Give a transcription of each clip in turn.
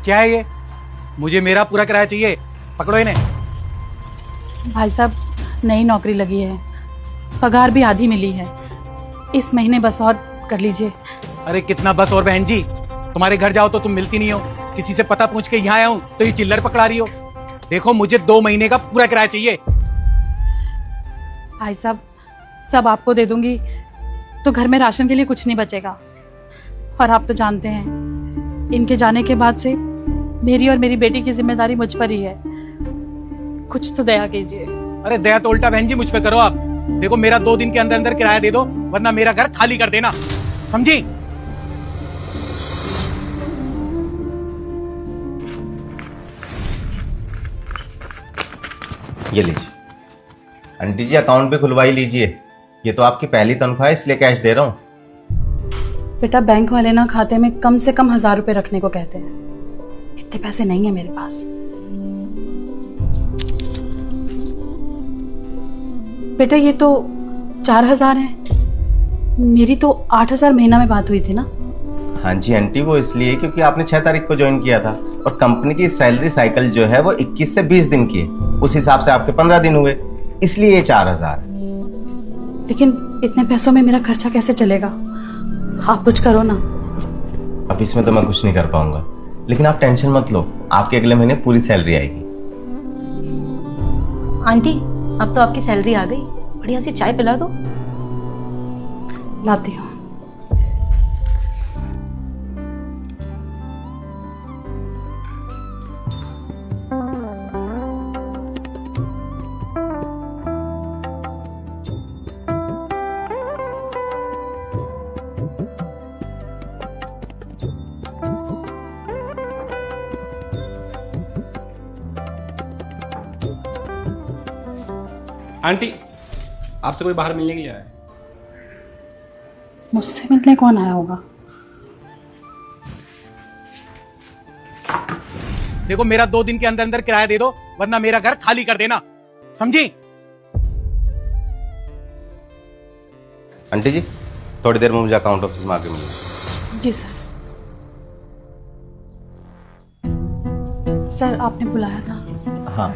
क्या है ये? मुझे मेरा पूरा किराया चाहिए। पकड़ो इन्हें। भाई साहब, नई नौकरी लगी है, पगार भी आधी मिली है, इस महीने बस और कर लीजिए। अरे कितना बस और बहन जी, तुम्हारे घर जाओ तो तुम मिलती नहीं हो, किसी से पता पूछ के यहाँ आया हूँ तो ये चिल्लर पकड़ा रही हो। देखो मुझे 2 महीने का पूरा किराया चाहिए। भाई साहब, सब आपको दे दूंगी तो घर में राशन के लिए कुछ नहीं बचेगा, और आप तो जानते हैं इनके जाने के बाद से मेरी और मेरी बेटी की जिम्मेदारी मुझ पर ही है, कुछ तो दया कीजिए। अरे दया तो उल्टा बहन जी मुझ पे करो आप। देखो मेरा 2 दिन के अंदर अंदर किराया दे दो, वरना मेरा घर खाली कर देना, समझी? ये लीजिए आंटी जी, अकाउंट भी खुलवा ही लीजिए। ये तो आपकी पहली तनख्वाह है, इसलिए कैश दे रहा हूँ। बेटा, बैंक वाले ना खाते में कम से कम 1000 रुपए रखने को कहते हैं, इतने पैसे नहीं है मेरे पास। बेटा ये तो 4000 है, मेरी तो 8000 महीना में बात हुई थी ना। हाँ जी आंटी, वो इसलिए क्योंकि आपने 6 तारीख को ज्वाइन किया था और कंपनी की सैलरी साइकिल जो है वो 21 से 20 दिन की है, उस हिसाब से आपके 15 दिन हुए, इसलिए ये 4000। लेकिन इतने पैसों में मेरा खर्चा कैसे चलेगा? आप कुछ करो ना। अब इसमें तो मैं कुछ नहीं कर पाऊंगा, लेकिन आप टेंशन मत लो, आपके अगले महीने पूरी सैलरी आएगी। आंटी, अब तो आपकी सैलरी आ गई, बढ़िया सी चाय पिला दो। लाती हूँ। आंटी, आपसे कोई बाहर मिलने के लिए आया है? मुझसे मिलने कौन आया होगा? देखो मेरा 2 दिन के अंदर अंदर किराया दे दो, वरना मेरा घर खाली कर देना, समझी? आंटी जी, थोड़ी देर में मुझे अकाउंट ऑफिस में आके मिलिए। जी सर। सर आपने बुलाया था? हाँ,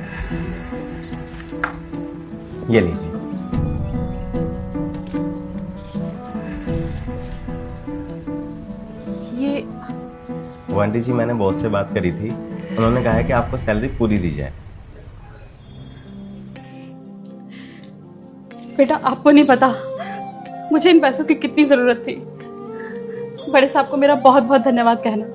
ये लीजिए। ये वो आंटी जी, मैंने बॉस से बात करी थी, उन्होंने कहा है कि आपको सैलरी पूरी दी जाए। बेटा, आपको नहीं पता मुझे इन पैसों की कितनी जरूरत थी। बड़े साहब को मेरा बहुत बहुत धन्यवाद कहना।